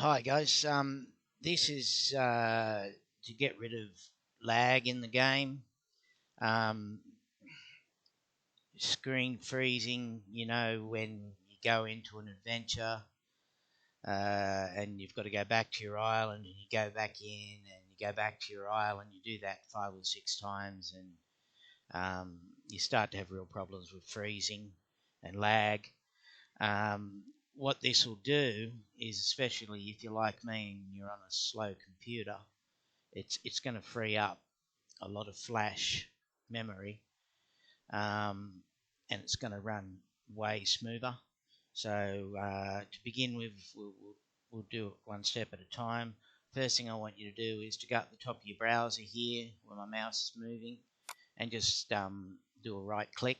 Hi guys, this is to get rid of lag in the game, um, screen freezing. You know, when you go into an adventure and you've got to go back to your island, and you go back in, and you go back to your island. You do that 5 or 6 times, and you start to have real problems with freezing and lag. Um, what this will do is, especially if you're like me and you're on a slow computer, it's going to free up a lot of flash memory, um, and it's going to run way smoother. So to begin with, we'll do it one step at a time. First thing I want you to do is to go up the top of your browser here where my mouse is moving, and just do a right click,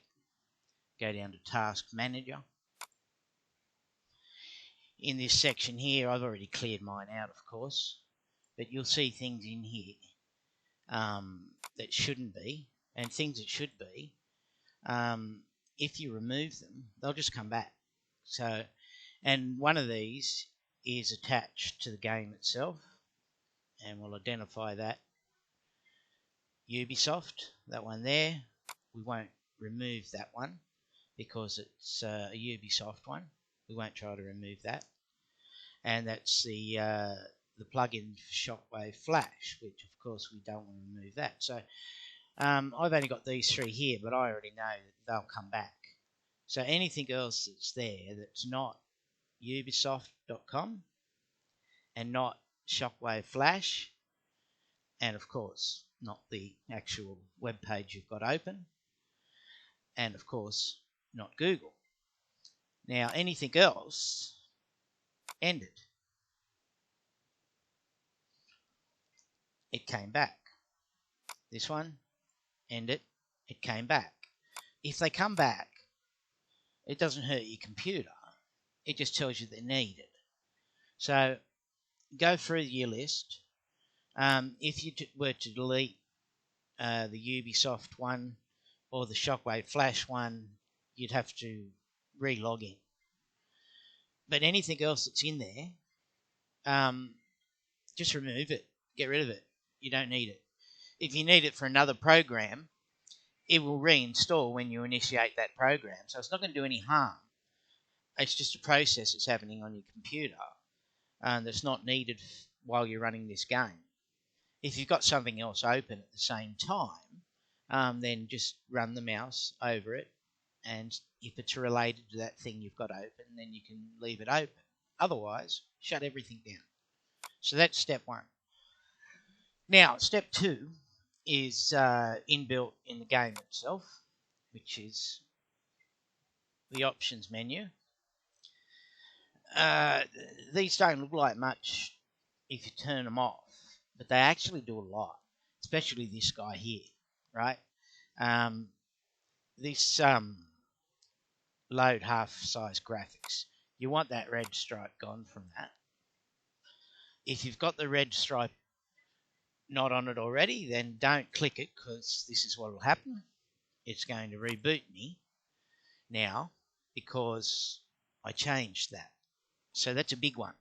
go down to Task Manager. In this section here, I've already cleared mine out, of course, but you'll see things in here that shouldn't be, and things that should be. If you remove them, they'll just come back. So, and one of these is attached to the game itself, and we'll identify that. Ubisoft, that one there, we won't remove that one because it's a Ubisoft one. We won't try to remove that. And that's the plugin for Shockwave Flash, which of course we don't want to remove that. So I've only got these three here, but I already know that they'll come back. So anything else that's there that's not ubisoft.com and not Shockwave Flash, and of course not the actual web page you've got open, and of course not Google. Now anything else, end it. It came back. This one, end it. It came back. If they come back, it doesn't hurt your computer. It just tells you they're needed. So go through your list. If you were to delete the Ubisoft one or the Shockwave Flash one, you'd have to re-log in. But anything else that's in there, just remove it. Get rid of it. You don't need it. If you need it for another program, it will reinstall when you initiate that program. So it's not going to do any harm. It's just a process that's happening on your computer that's not needed while you're running this game. If you've got something else open at the same time, then just run the mouse over it, and if it's related to that thing you've got open, then you can leave it open. Otherwise, shut everything down. So that's step one. Now, step two is inbuilt in the game itself, which is the options menu. These don't look like much if you turn them off, but they actually do a lot, especially this guy here, right? This load half-size graphics. You want that red stripe gone from that. If you've got the red stripe not on it already, then don't click it, because this is what will happen. It's going to reboot me now because I changed that. So that's a big one.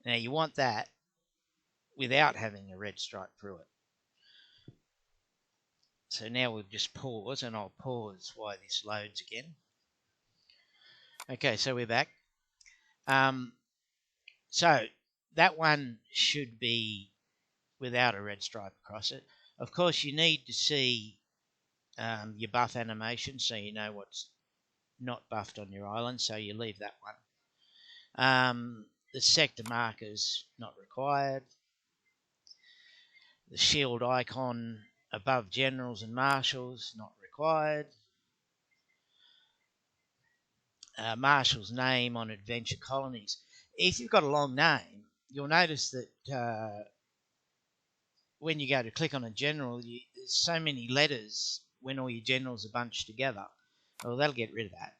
Now you want that without having a red stripe through it. So now we'll just pause, and I'll pause while this loads again. Okay, so we're back. So that one should be without a red stripe across it. Of course, you need to see your buff animation so you know what's not buffed on your island, so you leave that one. The sector markers not required. The shield icon above generals and marshals not required. Marshal's name on adventure colonies. If you've got a long name, you'll notice that when you go to click on a general, there's so many letters when all your generals are bunched together. Well, that'll get rid of that.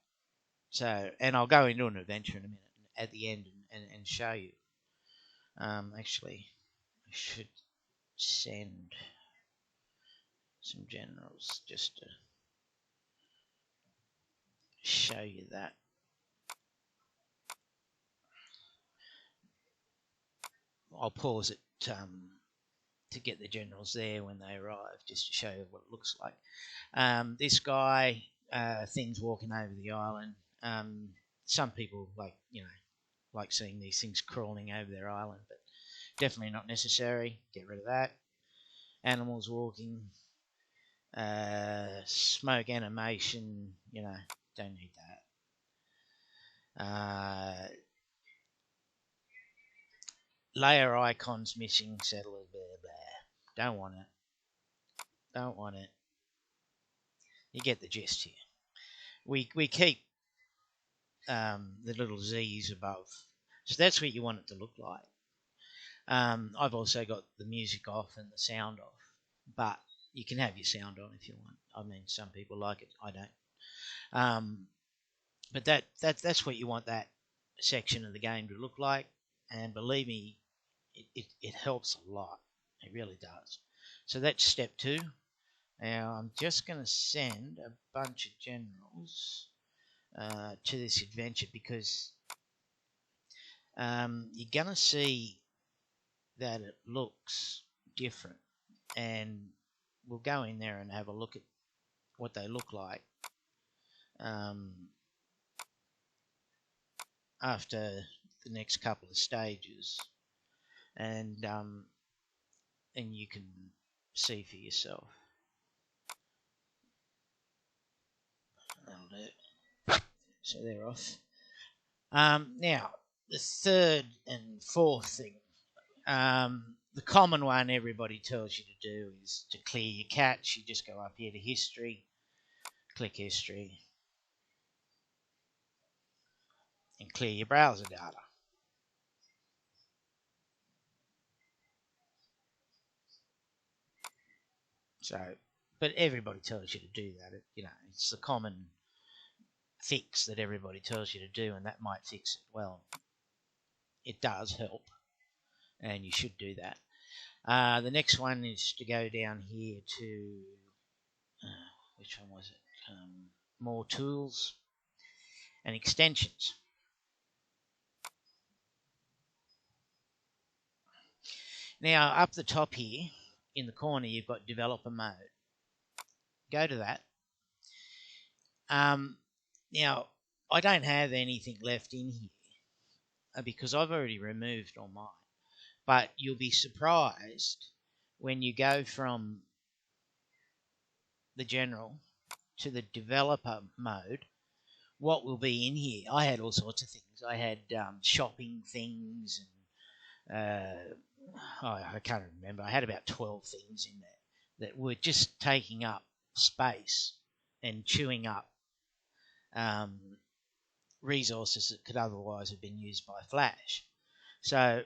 So, and I'll go into an adventure in a minute at the end and show you. Actually, I should send some generals just to show you that. I'll pause it to get the generals there when they arrive, just to show you what it looks like. This guy, things walking over the island. Some people like seeing these things crawling over their island, but definitely not necessary. Get rid of that. Animals walking, smoke animation. Don't need that. Layer icons missing. Settlers. Blah blah. Don't want it. Don't want it. You get the gist here. We keep the little Z's above, so that's what you want it to look like. I've also got the music off and the sound off, but you can have your sound on if you want. I mean, some people like it. I don't. But that's what you want that section of the game to look like, and believe me, it helps a lot. It really does. So that's step 2. Now I'm just going to send a bunch of generals to this adventure, because you're going to see that it looks different, and we'll go in there and have a look at what they look like after the next couple of stages, and you can see for yourself. That'll do. So they're off. Now the third and fourth thing. The common one everybody tells you to do is to clear your cache. You just go up here to history, click history, and clear your browser data. So, but everybody tells you to do that. It's the common fix that everybody tells you to do, and that might fix it. Well, it does help, and you should do that. The next one is to go down here to which one was it? More tools and extensions. Now, up the top here in the corner, you've got developer mode. Go to that. Now, I don't have anything left in here because I've already removed all mine. But you'll be surprised when you go from the general to the developer mode what will be in here. I had all sorts of things. I had shopping things, and I can't remember. I had about 12 things in there that were just taking up space and chewing up resources that could otherwise have been used by Flash. So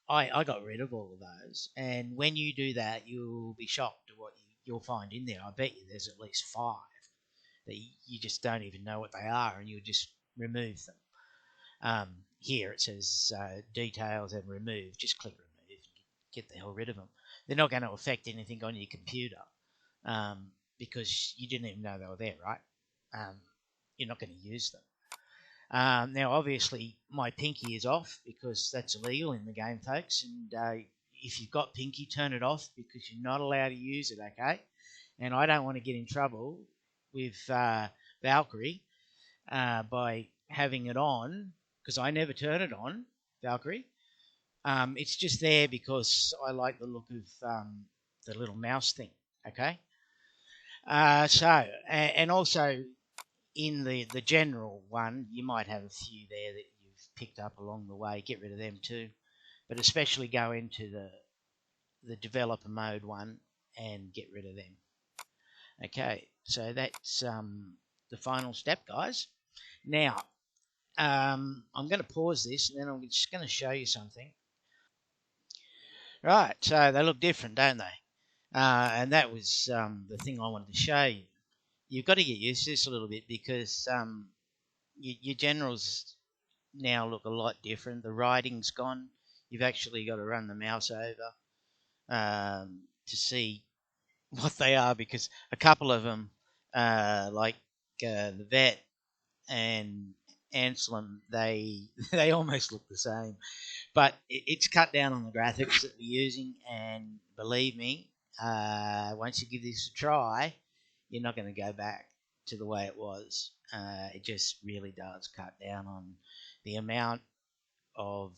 I got rid of all of those, and when you do that, you'll be shocked at what you'll find in there. I bet you there's at least 5 that you just don't even know what they are, and you'll just remove them. Here it says details and remove. Just click remove, get the hell rid of them. They're not going to affect anything on your computer because you didn't even know they were there, right? You're not going to use them. Now, obviously, my pinky is off because that's illegal in the game, folks. And if you've got pinky, turn it off because you're not allowed to use it, okay? And I don't want to get in trouble with Valkyrie by having it on because I never turn it on, Valkyrie. It's just there because I like the look of the little mouse thing, okay? And also in the general one, you might have a few there that you've picked up along the way. Get rid of them too, but especially go into the developer mode one and get rid of them. Okay, so that's the final step, guys. Now, I'm going to pause this and then I'm just going to show you something. Right, so they look different, don't they? And that was the thing I wanted to show you. You've got to get used to this a little bit because your generals now look a lot different. The writing's gone. You've actually got to run the mouse over to see what they are because a couple of them, like the vet and Anselm, they they almost look the same. But it's cut down on the graphics that we're using, and believe me, once you give this a try, you're not going to go back to the way it was. It just really does cut down on the amount of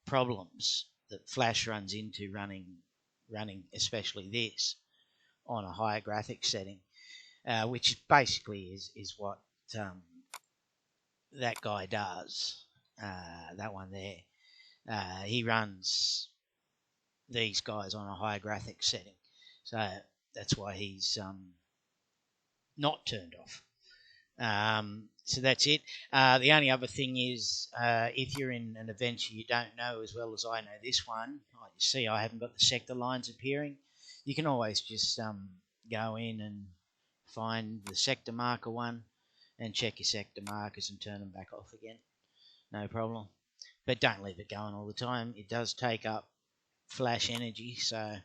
problems that Flash runs into running especially this on a higher graphics setting, which basically is what um, that guy does. That one there, he runs these guys on a higher graphics setting, so that's why he's not turned off. So that's it. The only other thing is, if you're in an adventure you don't know as well as I know this one, you see I haven't got the sector lines appearing. You can always just go in and find the sector marker one and check your sector markers and turn them back off again. No problem. But don't leave it going all the time. It does take up flash energy. So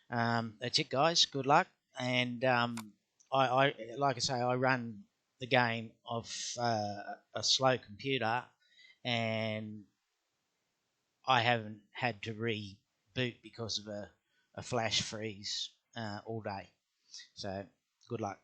that's it, guys. Good luck. And I like I say, I run the game off a slow computer, and I haven't had to reboot because of a flash freeze all day. So good luck.